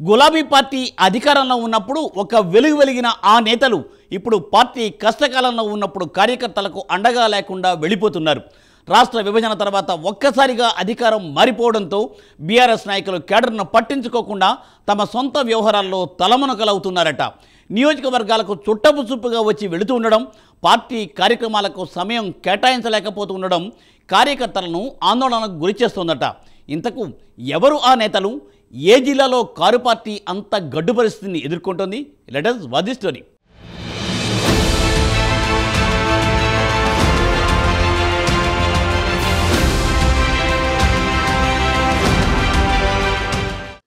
గులాబీ పార్టీ అధికారంలో ఉన్నప్పుడు ఒక వెలుగు వెలిగిన ఆ నేతలు ఇప్పుడు పార్టీ కష్టకాలంలో ఉన్నప్పుడు కార్యకర్తలకు అండగా లేకుండా వెళ్ళిపోతున్నారు. రాష్ట్ర విభజన తర్వాత ఒక్కసారిగా అధికారం మారిపోవడంతో బీఆర్ఎస్ నాయకులు కేడర్ను పట్టించుకోకుండా తమ సొంత వ్యవహారాల్లో తలమునకలవుతున్నారట. నియోజకవర్గాలకు చుట్టపు చూపుగా వచ్చి వెళుతూ ఉండడం, పార్టీ కార్యక్రమాలకు సమయం కేటాయించలేకపోతుండడం కార్యకర్తలను ఆందోళనకు గురిచేస్తోందట. ఇంతకు ఎవరు ఆ నేతలు? ఏ జిల్లాలో కారు పార్టీ అంత గడ్డు పరిస్థితిని ఎదుర్కొంటోంది? Let us watch the story.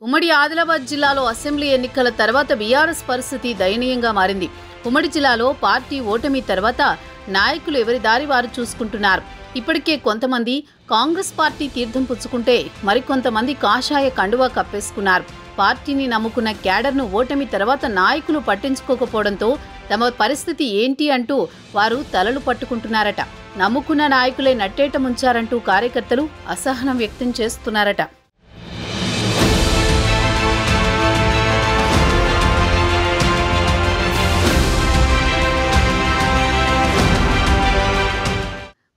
ఉమ్మడి ఆదిలాబాద్ జిల్లాలో అసెంబ్లీ ఎన్నికల తర్వాత బీఆర్ఎస్ పరిస్థితి దయనీయంగా మారింది. ఉమ్మడి జిల్లాలో పార్టీ ఓటమి తర్వాత నాయకులు ఎవరి దారి వారు చూసుకుంటున్నారు. ఇప్పటికే కొంతమంది కాంగ్రెస్ పార్టీ తీర్థం పుచ్చుకుంటే మరికొంతమంది కాషాయ కండువా కప్పేసుకున్నారు. పార్టీని నమ్ముకున్న క్యాడర్ను ఓటమి తర్వాత నాయకులు పట్టించుకోకపోవడంతో తమ పరిస్థితి ఏంటి అంటూ వారు తలలు పట్టుకుంటున్నారట. నమ్ముకున్న నాయకులే నట్టేట ముంచారంటూ కార్యకర్తలు అసహనం వ్యక్తం చేస్తున్నారట.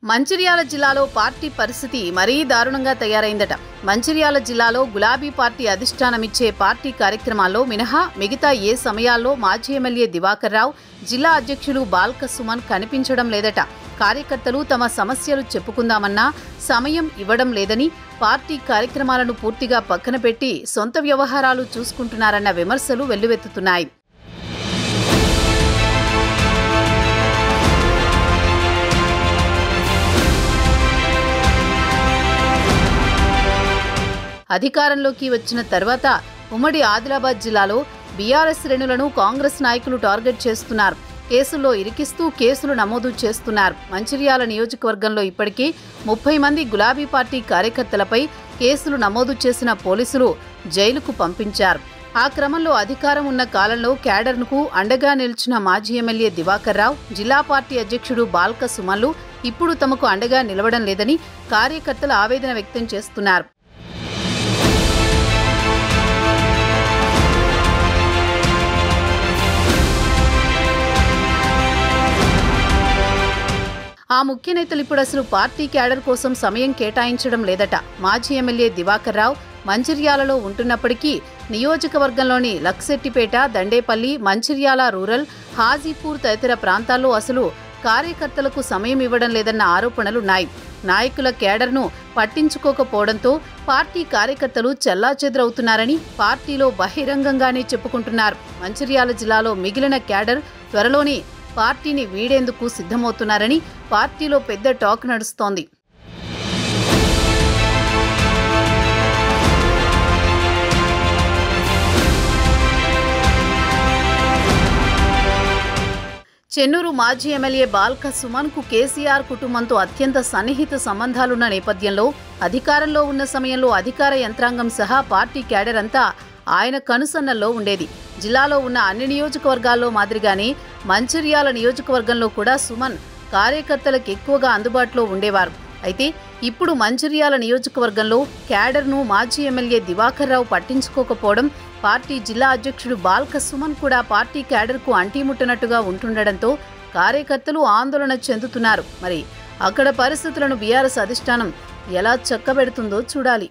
మంచిర్యాల జిల్లాలో పార్టీ పరిస్థితి మరీ దారుణంగా తయారైందట. మంచిర్యాల జిల్లాలో గులాబీ పార్టీ అధిష్టానమిచ్చే పార్టీ కార్యక్రమాల్లో మినహా మిగతా ఏ సమయాల్లో మాజీ ఎమ్మెల్యే దివాకర్ రావు, జిల్లా అధ్యక్షులు బాల్క సుమన్ కనిపించడం లేదట. కార్యకర్తలు తమ సమస్యలు చెప్పుకుందామన్నా సమయం ఇవ్వడం లేదని, పార్టీ కార్యక్రమాలను పూర్తిగా పక్కన పెట్టి సొంత వ్యవహారాలు చూసుకుంటున్నారన్న విమర్శలు వెల్లువెత్తుతున్నాయి. అధికారంలోకి వచ్చిన తర్వాత ఉమ్మడి ఆదిలాబాద్ జిల్లాలో బీఆర్ఎస్ శ్రేణులను కాంగ్రెస్ నాయకులు టార్గెట్ చేస్తున్నారు. కేసుల్లో ఇరికిస్తూ కేసులు నమోదు చేస్తున్నారు. మంచిర్యాల నియోజకవర్గంలో ఇప్పటికే 30 మంది గులాబీ పార్టీ కార్యకర్తలపై కేసులు నమోదు చేసిన పోలీసులు జైలుకు పంపించారు. ఆ క్రమంలో అధికారం ఉన్న కాలంలో క్యాడర్కు అండగా నిలిచిన మాజీ ఎమ్మెల్యే దివాకర్ రావు, జిల్లా పార్టీ అధ్యక్షుడు బాల్క సుమన్లు ఇప్పుడు తమకు అండగా నిలవడం లేదని కార్యకర్తలు ఆవేదన వ్యక్తం చేస్తున్నారు. ఆ ముఖ్య నేతలు ఇప్పుడు అసలు పార్టీ క్యాడర్ కోసం సమయం కేటాయించడం లేదట. మాజీ ఎమ్మెల్యే దివాకర్ రావు మంచిర్యాలలో ఉంటున్నప్పటికీ నియోజకవర్గంలోని లక్సెట్టిపేట, దండేపల్లి, మంచిర్యాల రూరల్, హాజీపూర్ తదితర ప్రాంతాల్లో అసలు కార్యకర్తలకు సమయం ఇవ్వడం లేదన్న ఆరోపణలున్నాయి. నాయకుల క్యాడర్ను పట్టించుకోకపోవడంతో పార్టీ కార్యకర్తలు చెల్లాచెదరవుతున్నారని పార్టీలో బహిరంగంగానే చెప్పుకుంటున్నారు. మంచిర్యాల జిల్లాలో మిగిలిన క్యాడర్ త్వరలోనే పార్టీని వీడేందుకు సిద్ధమవుతున్నారని పార్టీలో పెద్ద టాక్ నడుస్తోంది. చెన్నూరు మాజీ ఎమ్మెల్యే బాల్క సుమన్కు కేసీఆర్ కుటుంబంతో అత్యంత సన్నిహిత సంబంధాలున్న నేపథ్యంలో అధికారంలో ఉన్న సమయంలో అధికార యంత్రాంగం సహా పార్టీ క్యాడర్ అంతా ఆయన కనుసన్నల్లో ఉండేది. జిల్లాలో ఉన్న అన్ని నియోజకవర్గాల్లో మాదిరిగానే మంచిర్యాల నియోజకవర్గంలో కూడా సుమన్ కార్యకర్తలకు ఎక్కువగా అందుబాటులో ఉండేవారు. అయితే ఇప్పుడు మంచిర్యాల నియోజకవర్గంలో క్యాడర్ను మాజీ ఎమ్మెల్యే దివాకర్ రావు పట్టించుకోకపోవడం, పార్టీ జిల్లా అధ్యక్షుడు బాల్క సుమన్ కూడా పార్టీ క్యాడర్కు అంటిముట్టనట్టుగా ఉంటుండడంతో కార్యకర్తలు ఆందోళన చెందుతున్నారు. మరి అక్కడ పరిస్థితులను బీఆర్ఎస్ అధిష్టానం ఎలా చక్కబెడుతుందో చూడాలి.